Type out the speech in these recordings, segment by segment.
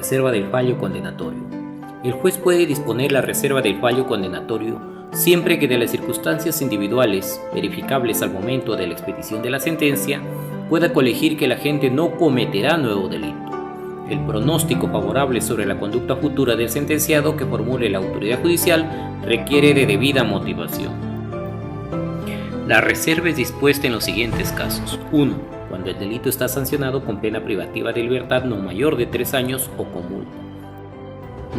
reserva del fallo condenatorio. El juez puede disponer la reserva del fallo condenatorio siempre que de las circunstancias individuales, verificables al momento de la expedición de la sentencia, pueda colegir que el agente no cometerá nuevo delito. El pronóstico favorable sobre la conducta futura del sentenciado que formule la autoridad judicial requiere de debida motivación. La reserva es dispuesta en los siguientes casos. 1. Cuando el delito está sancionado con pena privativa de libertad no mayor de 3 años o con multa.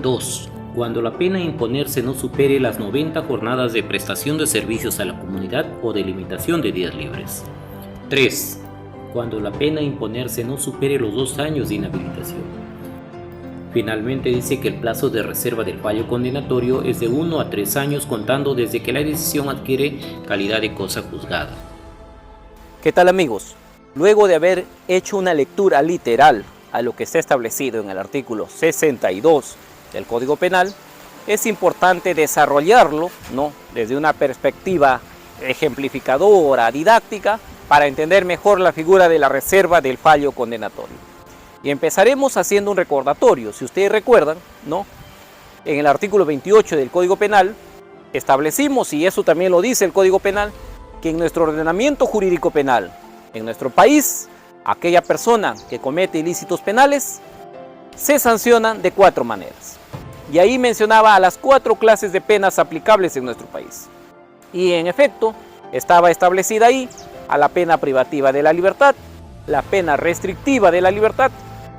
2. Cuando la pena a imponerse no supere las 90 jornadas de prestación de servicios a la comunidad o de limitación de días libres. 3. Cuando la pena a imponerse no supere los 2 años de inhabilitación. Finalmente dice que el plazo de reserva del fallo condenatorio es de 1 a 3 años contando desde que la decisión adquiere calidad de cosa juzgada. ¿Qué tal, amigos? Luego de haber hecho una lectura literal a lo que está establecido en el artículo 62 del Código Penal, es importante desarrollarlo, ¿no?, desde una perspectiva ejemplificadora, didáctica, para entender mejor la figura de la reserva del fallo condenatorio. Y empezaremos haciendo un recordatorio. Si ustedes recuerdan, ¿no?, en el artículo 28 del Código Penal establecimos, y eso también lo dice el Código Penal, que en nuestro ordenamiento jurídico penal, en nuestro país, aquella persona que comete ilícitos penales se sancionan de 4 maneras. Y ahí mencionaba a las 4 clases de penas aplicables en nuestro país. Y en efecto, estaba establecida ahí a la pena privativa de la libertad, la pena restrictiva de la libertad,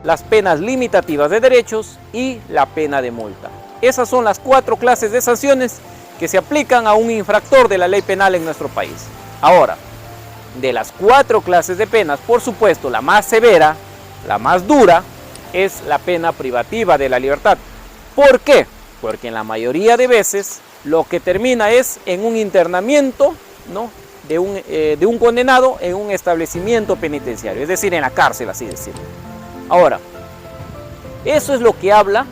las penas limitativas de derechos y la pena de multa. Esas son las 4 clases de sanciones que se aplican a un infractor de la ley penal en nuestro país. Ahora, de las 4 clases de penas, por supuesto, la más severa, la más dura, es la pena privativa de la libertad. ¿Por qué? Porque en la mayoría de veces lo que termina es en un internamiento, ¿no?, de un condenado en un establecimiento penitenciario, es decir, en la cárcel, así decirlo. Ahora, eso es lo que habla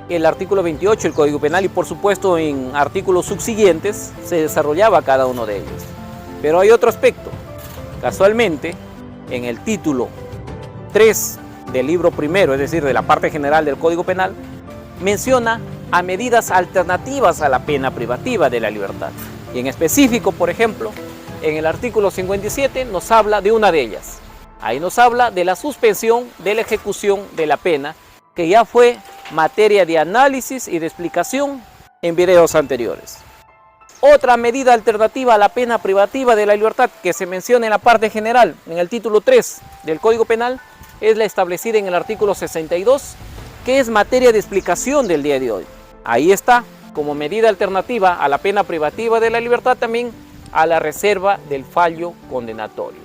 el artículo 28 del Código Penal y por supuesto en artículos subsiguientes se desarrollaba cada uno de ellos. Pero hay otro aspecto. Casualmente, en el título 3 del libro primero, es decir, de la parte general del Código Penal, menciona a medidas alternativas a la pena privativa de la libertad. Y en específico, por ejemplo, en el artículo 57 nos habla de una de ellas. Ahí nos habla de la suspensión de la ejecución de la pena, que ya fue materia de análisis y de explicación en videos anteriores. Otra medida alternativa a la pena privativa de la libertad que se menciona en la parte general, en el título 3 del Código Penal, es la establecida en el artículo 62, que es materia de explicación del día de hoy. Ahí está, como medida alternativa a la pena privativa de la libertad, también a la reserva del fallo condenatorio.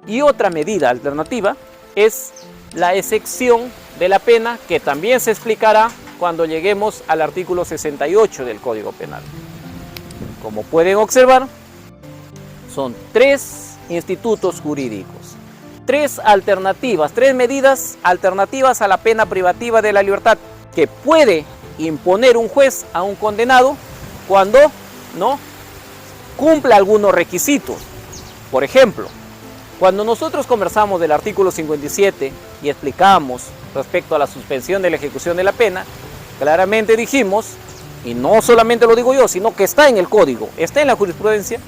Y otra medida alternativa es la excepción de la pena, que también se explicará cuando lleguemos al artículo 68 del Código Penal. Como pueden observar, son 3 institutos jurídicos, 3 alternativas, 3 medidas alternativas a la pena privativa de la libertad que puede imponer un juez a un condenado cuando no cumpla algunos requisitos. Por ejemplo, cuando nosotros conversamos del artículo 57 y explicamos respecto a la suspensión de la ejecución de la pena, claramente dijimos, y no solamente lo digo yo, sino que está en el código, está en la jurisprudencia,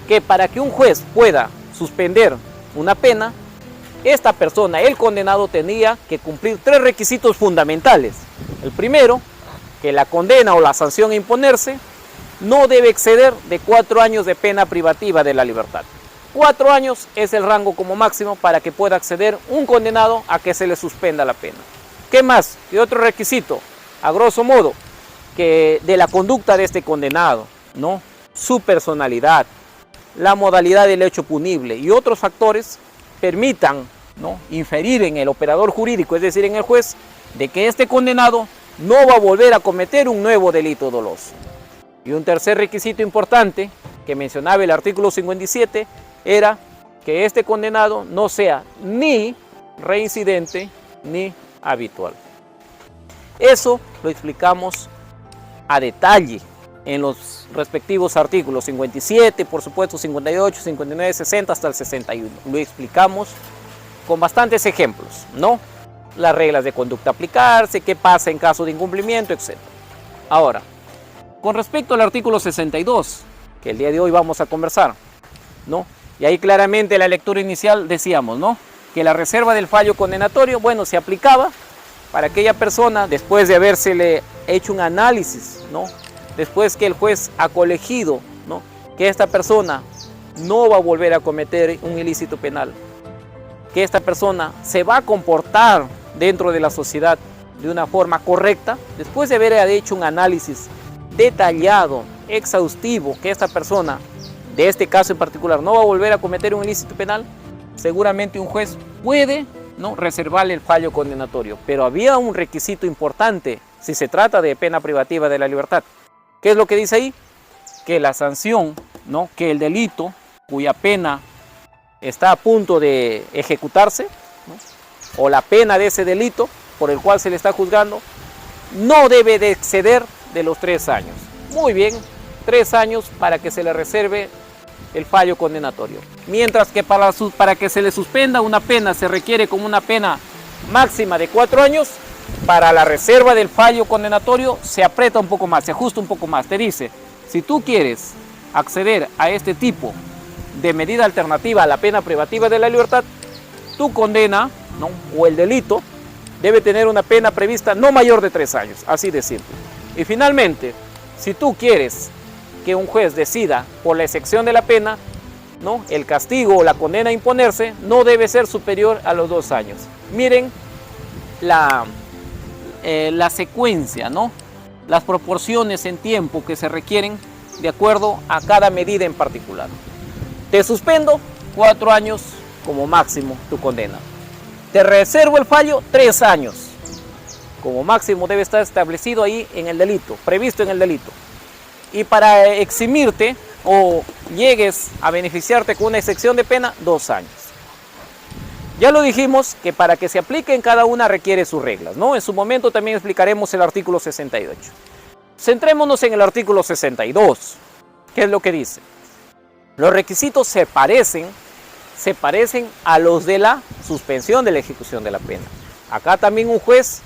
que para que un juez pueda suspender una pena, esta persona, el condenado, tenía que cumplir 3 requisitos fundamentales. El primero, que la condena o la sanción a imponerse no debe exceder de 4 años de pena privativa de la libertad. 4 años es el rango como máximo para que pueda acceder un condenado a que se le suspenda la pena. ¿Qué más? ¿Qué otro requisito? A grosso modo, que de la conducta de este condenado, ¿no?, su personalidad, la modalidad del hecho punible y otros factores permitan, ¿no?, inferir en el operador jurídico, es decir, en el juez, de que este condenado no va a volver a cometer un nuevo delito doloso. Y un tercer requisito importante que mencionaba el artículo 57 era que este condenado no sea ni reincidente ni habitual. Eso lo explicamos a detalle en los respectivos artículos 57, por supuesto 58, 59, 60 hasta el 61. Lo explicamos con bastantes ejemplos, ¿no? las reglas de conducta a aplicarse, qué pasa en caso de incumplimiento, etc. Ahora, con respecto al artículo 62, que el día de hoy vamos a conversar, ¿no? Y ahí claramente la lectura inicial decíamos, ¿no?, que la reserva del fallo condenatorio, bueno, se aplicaba para aquella persona después de habérsele hecho un análisis, ¿no?, después que el juez ha colegido, ¿no?, que esta persona no va a volver a cometer un ilícito penal, que esta persona se va a comportar dentro de la sociedad de una forma correcta, después de haber hecho un análisis detallado, exhaustivo, que esta persona, de este caso en particular, no va a volver a cometer un ilícito penal, seguramente un juez puede, ¿no?, reservarle el fallo condenatorio. Pero había un requisito importante si se trata de pena privativa de la libertad. ¿Qué es lo que dice ahí? Que la sanción, ¿no?, que el delito cuya pena está a punto de ejecutarse, ¿no?, o la pena de ese delito por el cual se le está juzgando, no debe de exceder de los 3 años. Muy bien, 3 años para que se le reserve el fallo condenatorio. Mientras que para que se le suspenda una pena se requiere como una pena máxima de 4 años, para la reserva del fallo condenatorio se aprieta un poco más, se ajusta un poco más. Te dice, si tú quieres acceder a este tipo de medida alternativa a la pena privativa de la libertad, tu condena, ¿no?, o el delito debe tener una pena prevista no mayor de 3 años, así de simple. Y finalmente, si tú quieres que un juez decida por la excepción de la pena, ¿no?, el castigo o la condena a imponerse no debe ser superior a los 2 años. Miren la secuencia, ¿no?, las proporciones en tiempo que se requieren de acuerdo a cada medida en particular. Te suspendo 4 años como máximo tu condena. Te reservo el fallo 3 años. Como máximo debe estar establecido ahí en el delito, previsto en el delito. Y para eximirte o llegues a beneficiarte con una excepción de pena, 2 años. Ya lo dijimos que para que se aplique en cada una requiere sus reglas, ¿no? En su momento también explicaremos el artículo 68. Centrémonos en el artículo 62. ¿Qué es lo que dice? Los requisitos se parecen a los de la suspensión de la ejecución de la pena. Acá también un juez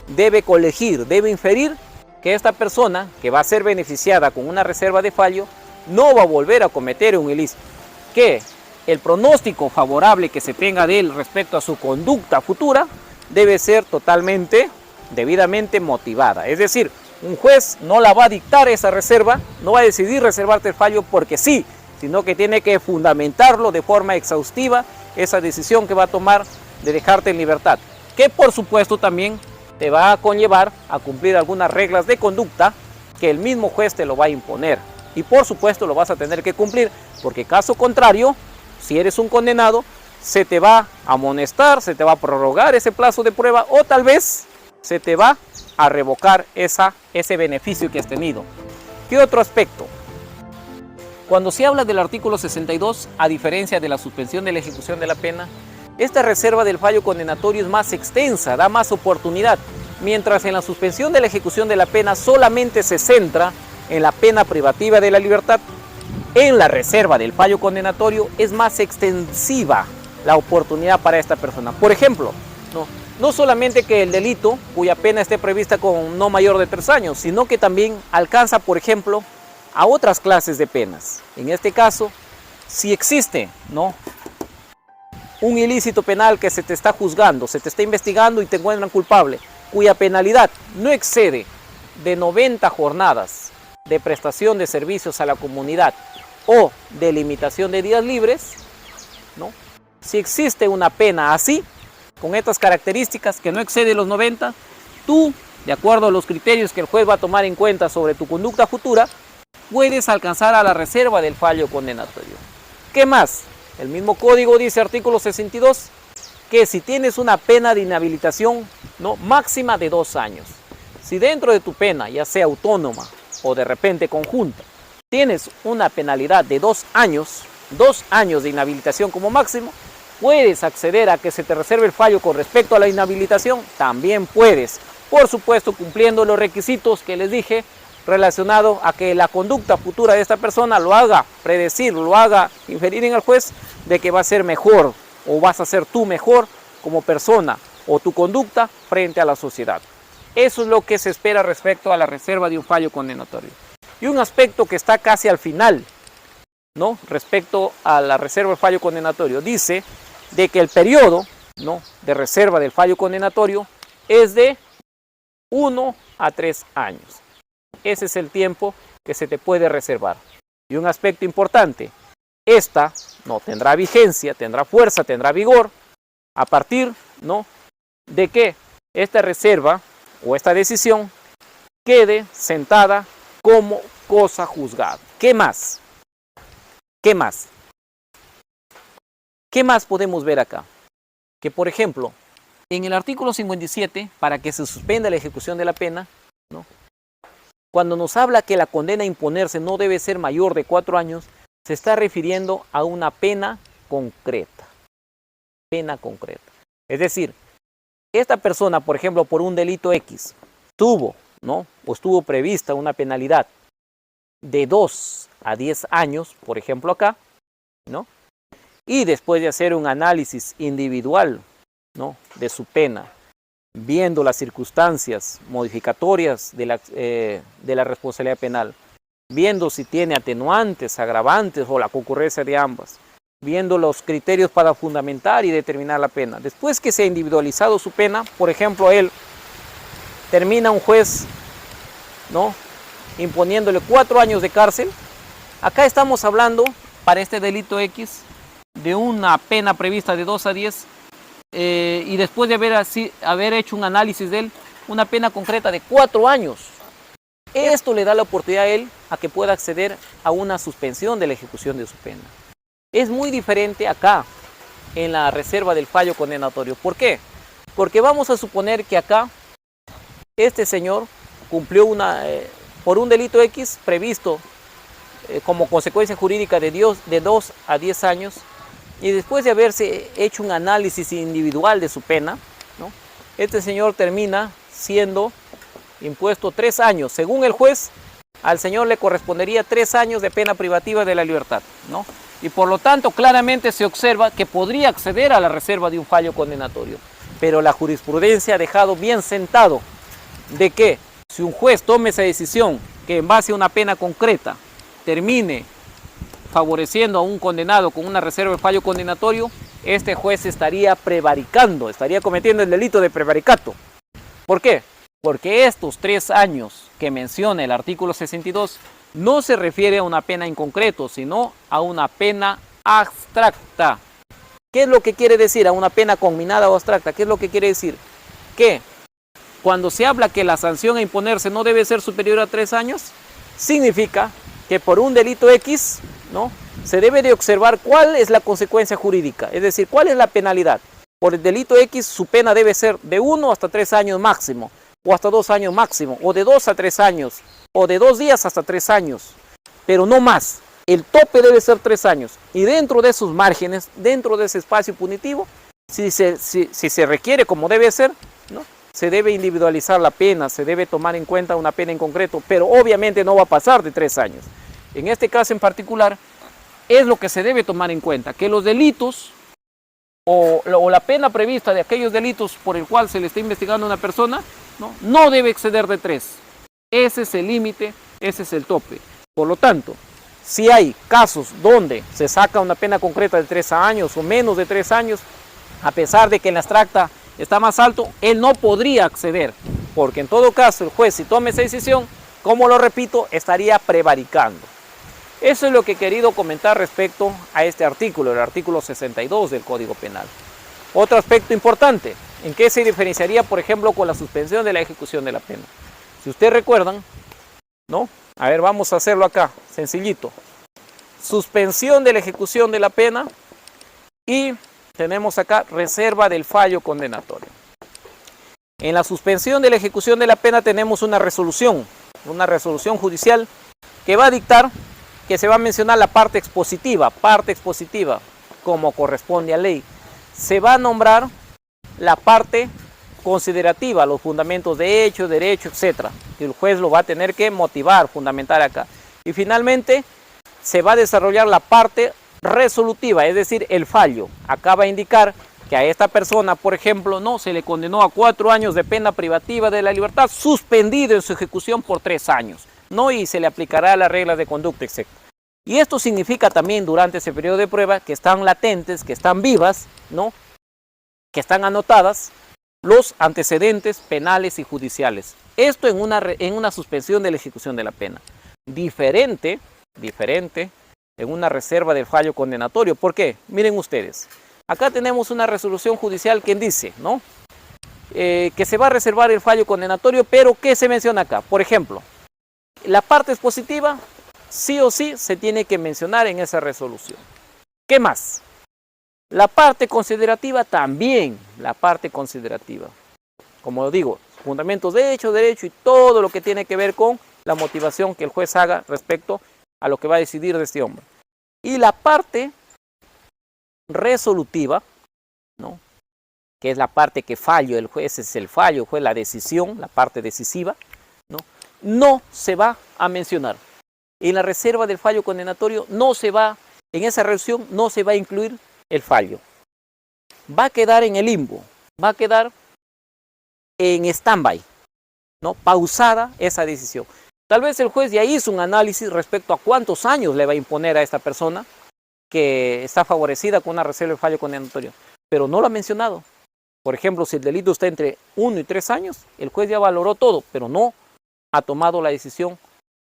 debe colegir, debe inferir que esta persona que va a ser beneficiada con una reserva de fallo no va a volver a cometer un ilícito, que el pronóstico favorable que se tenga de él respecto a su conducta futura debe ser totalmente, debidamente motivada. Es decir, un juez no la va a dictar esa reserva, no va a decidir reservarte el fallo porque sí, sino que tiene que fundamentarlo de forma exhaustiva, esa decisión que va a tomar de dejarte en libertad, que por supuesto también te va a conllevar a cumplir algunas reglas de conducta que el mismo juez te lo va a imponer. Y por supuesto lo vas a tener que cumplir, porque caso contrario, si eres un condenado, se te va a amonestar, se te va a prorrogar ese plazo de prueba o tal vez se te va a revocar ese beneficio que has tenido. ¿Qué otro aspecto? Cuando se habla del artículo 62, a diferencia de la suspensión de la ejecución de la pena, esta reserva del fallo condenatorio es más extensa, da más oportunidad, mientras en la suspensión de la ejecución de la pena solamente se centra en la pena privativa de la libertad. En la reserva del fallo condenatorio es más extensiva la oportunidad para esta persona. Por ejemplo, no solamente que el delito cuya pena esté prevista con no mayor de 3 años, sino que también alcanza, por ejemplo, a otras clases de penas. En este caso, si existe, ¿no?, un ilícito penal que se te está juzgando, se te está investigando y te encuentran culpable, cuya penalidad no excede de 90 jornadas de prestación de servicios a la comunidad o de limitación de días libres, ¿no?, si existe una pena así, con estas características que no excede los 90, tú, de acuerdo a los criterios que el juez va a tomar en cuenta sobre tu conducta futura, puedes alcanzar a la reserva del fallo condenatorio. ¿Qué más? El mismo código dice, artículo 62, que si tienes una pena de inhabilitación, ¿no?, máxima de 2 años. Si dentro de tu pena, ya sea autónoma o de repente conjunta, tienes una penalidad de 2 años de inhabilitación como máximo, puedes acceder a que se te reserve el fallo con respecto a la inhabilitación, también puedes, por supuesto cumpliendo los requisitos que les dije, relacionado a que la conducta futura de esta persona lo haga predecir, lo haga inferir en el juez de que va a ser mejor o vas a ser tú mejor como persona o tu conducta frente a la sociedad. Eso es lo que se espera respecto a la reserva de un fallo condenatorio. Y un aspecto que está casi al final, ¿no?, respecto a la reserva del fallo condenatorio, dice de que el periodo, ¿no?, de reserva del fallo condenatorio es de 1 a 3 años. Ese es el tiempo que se te puede reservar. Y un aspecto importante, esta no tendrá vigencia, tendrá fuerza, tendrá vigor a partir, ¿no?, de que esta reserva o esta decisión quede sentada como cosa juzgada. ¿Qué más? ¿Qué más? ¿Qué más podemos ver acá? Que, por ejemplo, en el artículo 57, para que se suspenda la ejecución de la pena, ¿no?, cuando nos habla que la condena a imponerse no debe ser mayor de 4 años, se está refiriendo a una pena concreta. Pena concreta. Es decir, esta persona, por ejemplo, por un delito X, tuvo, ¿no?, o estuvo prevista una penalidad de 2 a 10 años, por ejemplo acá, ¿no?, y después de hacer un análisis individual, ¿no?, de su pena, viendo las circunstancias modificatorias de la responsabilidad penal, viendo si tiene atenuantes, agravantes o la concurrencia de ambas, viendo los criterios para fundamentar y determinar la pena. Después que se ha individualizado su pena, por ejemplo, él termina un juez, ¿no?, imponiéndole 4 años de cárcel. Acá estamos hablando, para este delito X, de una pena prevista de 2 a 10, y después de haber hecho un análisis de él, una pena concreta de 4 años. Esto le da la oportunidad a él a que pueda acceder a una suspensión de la ejecución de su pena. Es muy diferente acá, en la reserva del fallo condenatorio. ¿Por qué? Porque vamos a suponer que acá este señor cumplió por un delito X previsto como consecuencia jurídica de 2 a 10 años, y después de haberse hecho un análisis individual de su pena, ¿no?, este señor termina siendo impuesto 3 años. Según el juez, al señor le correspondería 3 años de pena privativa de la libertad, ¿no? Y por lo tanto, claramente se observa que podría acceder a la reserva de un fallo condenatorio. Pero la jurisprudencia ha dejado bien sentado de que si un juez tome esa decisión que en base a una pena concreta termine favoreciendo a un condenado con una reserva de fallo condenatorio, este juez estaría prevaricando, estaría cometiendo el delito de prevaricato. ¿Por qué? Porque estos 3 años que menciona el artículo 62 no se refiere a una pena en concreto, sino a una pena abstracta. ¿Qué es lo que quiere decir a una pena conminada o abstracta? ¿Qué es lo que quiere decir? Que cuando se habla que la sanción a imponerse no debe ser superior a 3 años, significa que por un delito X, ¿no?, se debe de observar cuál es la consecuencia jurídica, es decir, cuál es la penalidad. Por el delito X su pena debe ser de 1 hasta 3 años máximo, o hasta 2 años máximo, o de 2 a 3 años, o de 2 días hasta 3 años, pero no más. El tope debe ser 3 años, y dentro de esos márgenes, dentro de ese espacio punitivo, si se requiere como debe ser, ¿no?, se debe individualizar la pena, se debe tomar en cuenta una pena en concreto, pero obviamente no va a pasar de 3 años. En este caso en particular, es lo que se debe tomar en cuenta, que los delitos o la pena prevista de aquellos delitos por el cual se le está investigando a una persona, no debe exceder de 3. Ese es el límite, ese es el tope. Por lo tanto, si hay casos donde se saca una pena concreta de 3 años o menos de 3 años, a pesar de que en la abstracta está más alto, él no podría acceder, porque en todo caso el juez, si toma esa decisión, como lo repito, estaría prevaricando. Eso es lo que he querido comentar respecto a este artículo, el artículo 62 del Código Penal. Otro aspecto importante, ¿en qué se diferenciaría, por ejemplo, con la suspensión de la ejecución de la pena? Si ustedes recuerdan, ¿no? A ver, vamos a hacerlo acá, sencillito. Suspensión de la ejecución de la pena y tenemos acá reserva del fallo condenatorio. En la suspensión de la ejecución de la pena tenemos una resolución judicial que va a dictar que se va a mencionar la parte expositiva, como corresponde a ley. Se va a nombrar la parte considerativa, los fundamentos de hecho, derecho, etc. Y el juez lo va a tener que motivar, fundamentar acá. Y finalmente se va a desarrollar la parte resolutiva, es decir, el fallo. Acá va a indicar que a esta persona, por ejemplo, no se le condenó a 4 años de pena privativa de la libertad, suspendido en su ejecución por 3 años, ¿no? Y se le aplicará las reglas de conducta, etc. Y esto significa también durante ese periodo de prueba que están latentes, que están vivas, ¿no? Que están anotadas los antecedentes penales y judiciales. Esto en una suspensión de la ejecución de la pena. Diferente en una reserva del fallo condenatorio. ¿Por qué? Miren ustedes. Acá tenemos una resolución judicial que dice, ¿no? Que se va a reservar el fallo condenatorio, pero ¿qué se menciona acá? Por ejemplo, la parte expositiva, sí o sí se tiene que mencionar en esa resolución. ¿Qué más? La parte considerativa también, la parte considerativa. Como digo, fundamentos de hecho, derecho y todo lo que tiene que ver con la motivación que el juez haga respecto a lo que va a decidir de este hombre. Y la parte resolutiva, ¿no? Que es la parte que fallo, el juez es el fallo, fue la decisión, la parte decisiva, ¿no? No se va a mencionar. En la reserva del fallo condenatorio no se va, en esa resolución no se va a incluir el fallo. Va a quedar en el limbo, va a quedar en stand-by, ¿no? Pausada esa decisión. Tal vez el juez ya hizo un análisis respecto a cuántos años le va a imponer a esta persona que está favorecida con una reserva del fallo condenatorio, pero no lo ha mencionado. Por ejemplo, si el delito está entre 1 y 3 años, el juez ya valoró todo, pero no ha tomado la decisión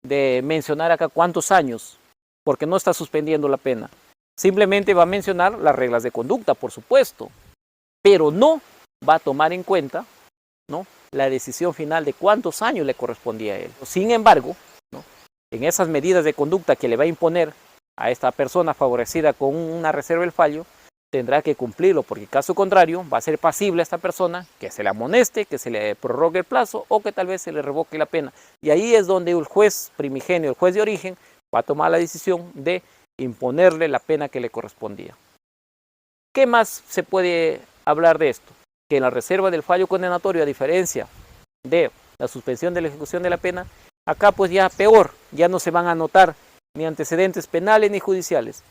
de mencionar acá cuántos años, porque no está suspendiendo la pena. Simplemente va a mencionar las reglas de conducta, por supuesto, pero no va a tomar en cuenta, ¿no?, la decisión final de cuántos años le correspondía a él. Sin embargo, ¿no?, en esas medidas de conducta que le va a imponer a esta persona favorecida con una reserva del fallo, tendrá que cumplirlo, porque caso contrario va a ser pasible a esta persona que se le amoneste, que se le prorrogue el plazo o que tal vez se le revoque la pena. Y ahí es donde el juez primigenio, el juez de origen, va a tomar la decisión de imponerle la pena que le correspondía. ¿Qué más se puede hablar de esto? Que en la reserva del fallo condenatorio, a diferencia de la suspensión de la ejecución de la pena, acá pues ya peor, ya no se van a anotar ni antecedentes penales ni judiciales.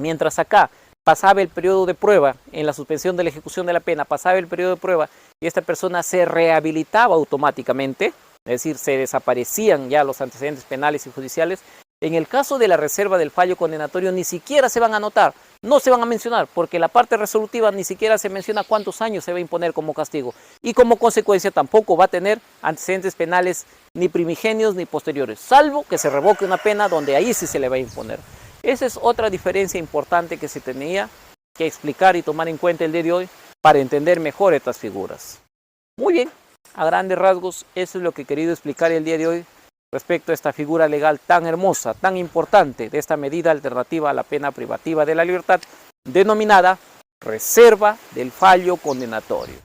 Mientras acá pasaba el periodo de prueba, en la suspensión de la ejecución de la pena, pasaba el periodo de prueba y esta persona se rehabilitaba automáticamente, es decir, se desaparecían ya los antecedentes penales y judiciales. En el caso de la reserva del fallo condenatorio ni siquiera se van a anotar, no se van a mencionar, porque la parte resolutiva ni siquiera se menciona cuántos años se va a imponer como castigo y como consecuencia tampoco va a tener antecedentes penales ni primigenios ni posteriores, salvo que se revoque una pena donde ahí sí se le va a imponer. Esa es otra diferencia importante que se tenía que explicar y tomar en cuenta el día de hoy para entender mejor estas figuras. Muy bien, a grandes rasgos, eso es lo que he querido explicar el día de hoy respecto a esta figura legal tan hermosa, tan importante de esta medida alternativa a la pena privativa de la libertad, denominada reserva del fallo condenatorio.